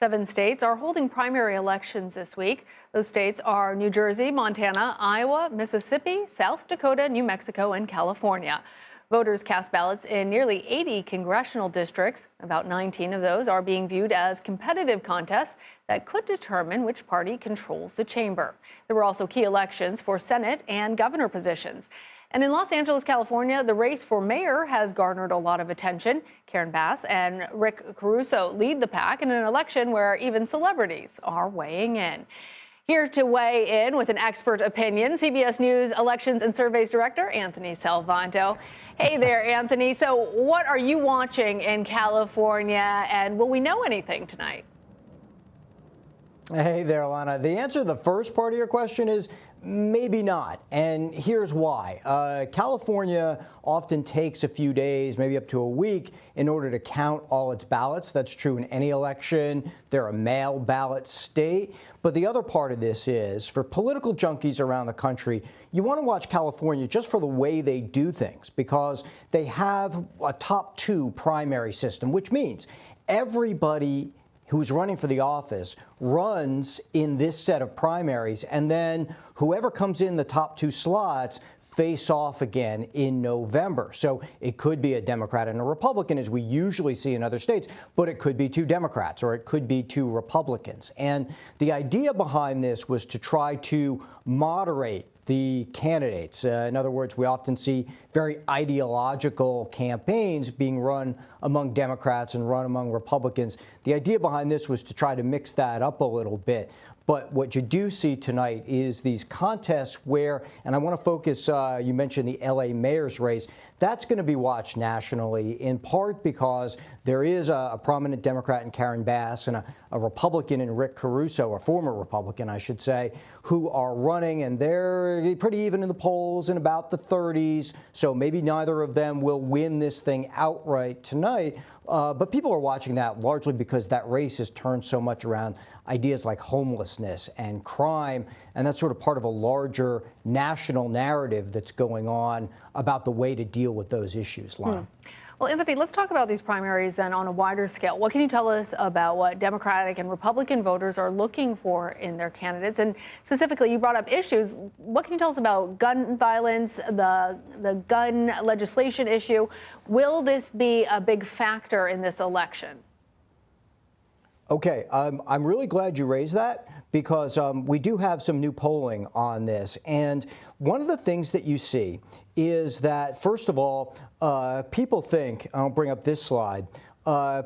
7 states are holding primary elections this week. Those states are New Jersey, Montana, Iowa, Mississippi, South Dakota, New Mexico, and California. Voters cast ballots in nearly 80 congressional districts. About 19 of those are being viewed as competitive contests that could determine which party controls the chamber. There were also key elections for Senate and governor positions. And in Los Angeles, California, the race for mayor has garnered a lot of attention. Karen Bass and Rick Caruso lead the pack in an election where even celebrities are weighing in. Here to weigh in with an expert opinion, CBS News Elections and Surveys Director Anthony Salvanto. Hey there, Anthony. So what are you watching in California, and will we know anything tonight? Hey there, Lana. The answer to the first part of your question is maybe not, and here's why. California often takes a few days, maybe up to a week, in order to count all its ballots. That's true in any election. They're a mail ballot state. But the other part of this is, for political junkies around the country, you want to watch California just for the way they do things, because they have a top 2 primary system, which means everybody who's running for the office runs in this set of primaries, and then whoever comes in the top 2 slots face off again in November. So it could be a Democrat and a Republican, as we usually see in other states, but it could be 2 Democrats or it could be 2 Republicans. And the idea behind this was to try to moderate the candidates. In other words, we often see very ideological campaigns being run among Democrats and run among Republicans. The idea behind this was to try to mix that up a little bit. But what you do see tonight is these contests where, and I want to focus, you mentioned the L.A. mayor's race, that's going to be watched nationally, in part because there is a prominent Democrat in Karen Bass and a Republican in Rick Caruso, a former Republican, I should say, who are running, and they're pretty even in the polls in about the 30s. So maybe neither of them will win this thing outright tonight. But people are watching that largely because that race has turned so much around ideas like homelessness and crime, and that's sort of part of a larger national narrative that's going on about the way to deal with those issues, Lana. Well, Anthony, let's talk about these primaries then on a wider scale. What can you tell us about what Democratic and Republican voters are looking for in their candidates? And specifically, you brought up issues. What can you tell us about gun violence, the gun legislation issue? Will this be a big factor in this election? Okay, I'm really glad you raised that, because we do have some new polling on this. And one of the things that you see is that, first of all, people think, I'll bring up this slide,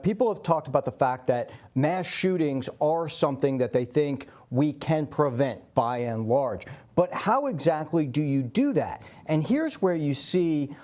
people have talked about the fact that mass shootings are something that they think we can prevent by and large. But how exactly do you do that? And here's where you see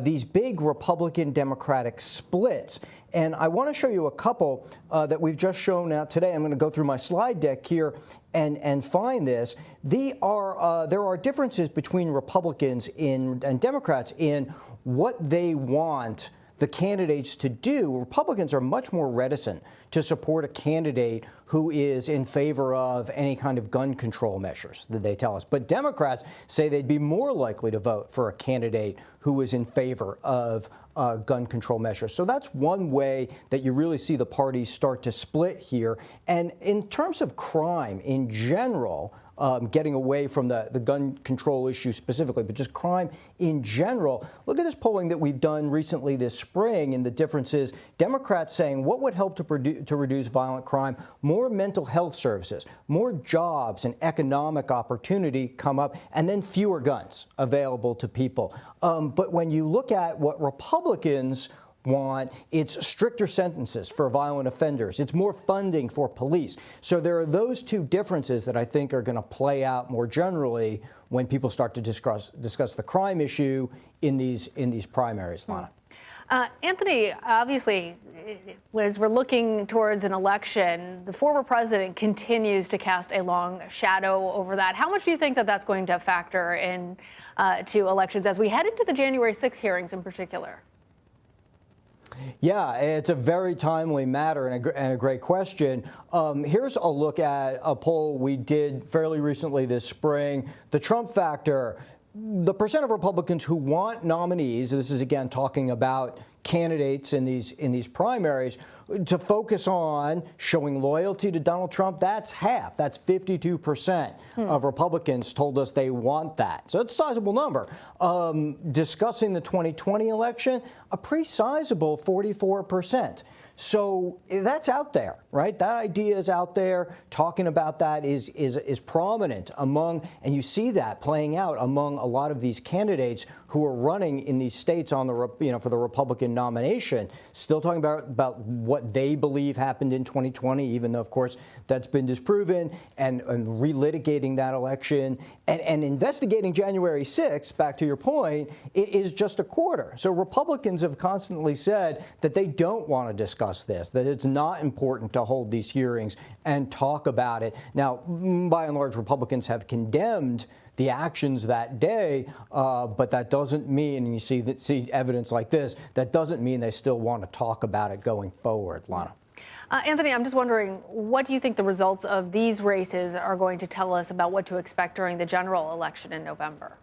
these big Republican-Democratic splits. And I want to show you a couple that we've just shown out today. I'm going to go through my slide deck here and find this. There are differences between Republicans and Democrats in what they want the candidates to do. Republicans are much more reticent to support a candidate who is in favor of any kind of gun control measures, that they tell us. But Democrats say they'd be more likely to vote for a candidate who is in favor of gun control measures. So that's one way that you really see the parties start to split here. And in terms of crime in general, getting away from the gun control issue specifically, but just crime in general. Look at this polling that we've done recently this spring, and the differences. Democrats saying what would help to reduce violent crime: more mental health services, more jobs and economic opportunity come up, and then fewer guns available to people. But when you look at what Republicans want, it's stricter sentences for violent offenders. It's more funding for police. So there are those two differences that I think are going to play out more generally when people start to discuss the crime issue in these primaries, Lana. Anthony, obviously, as we're looking towards an election, the former president continues to cast a long shadow over that. How much do you think that that's going to factor in to elections as we head into the January 6 hearings in particular? Yeah, it's a very timely matter and a great question. Here's a look at a poll we did fairly recently this spring. The Trump factor, the percent of Republicans who want nominees, this is again talking about candidates in these primaries, to focus on showing loyalty to Donald Trump, that's half. That's 52% of Republicans told us they want that. So it's a sizable number. Discussing the 2020 election, a pretty sizable 44%. So that's out there, right? That idea is out there. Talking about that is prominent among, and you see that playing out among a lot of these candidates who are running in these states on the, for the Republican nomination. Still talking about what they believe happened in 2020, even though, of course, that's been disproven, and relitigating that election and investigating January 6th, back to your point, is just a quarter. So Republicans have constantly said that they don't want to discuss this, that it's not important to hold these hearings and talk about it. Now, by and large, Republicans have condemned the actions that day, but that doesn't mean, and you see evidence like this, that doesn't mean they still want to talk about it going forward. Lana. Anthony, I'm just wondering, what do you think the results of these races are going to tell us about what to expect during the general election in November?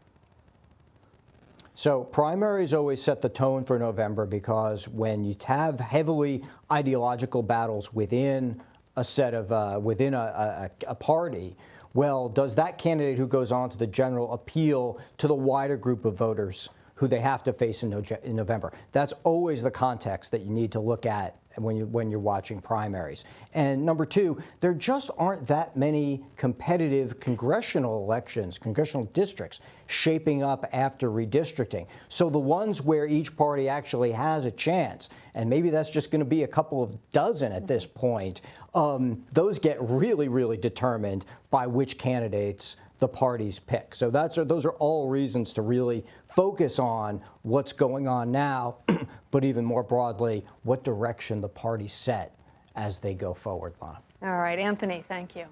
So primaries always set the tone for November, because when you have heavily ideological battles within a set of within a party, well, does that candidate who goes on to the general appeal to the wider group of voters who they have to face in November? That's always the context that you need to look at when you're watching primaries. And number two, there just aren't that many competitive congressional elections, congressional districts shaping up after redistricting. So the ones where each party actually has a chance, and maybe that's just going to be a couple of dozen at this point, those get really, really determined by which candidates the parties pick. So those are all reasons to really focus on what's going on now, but even more broadly, what direction the parties set as they go forward, Lana. All right, Anthony, thank you.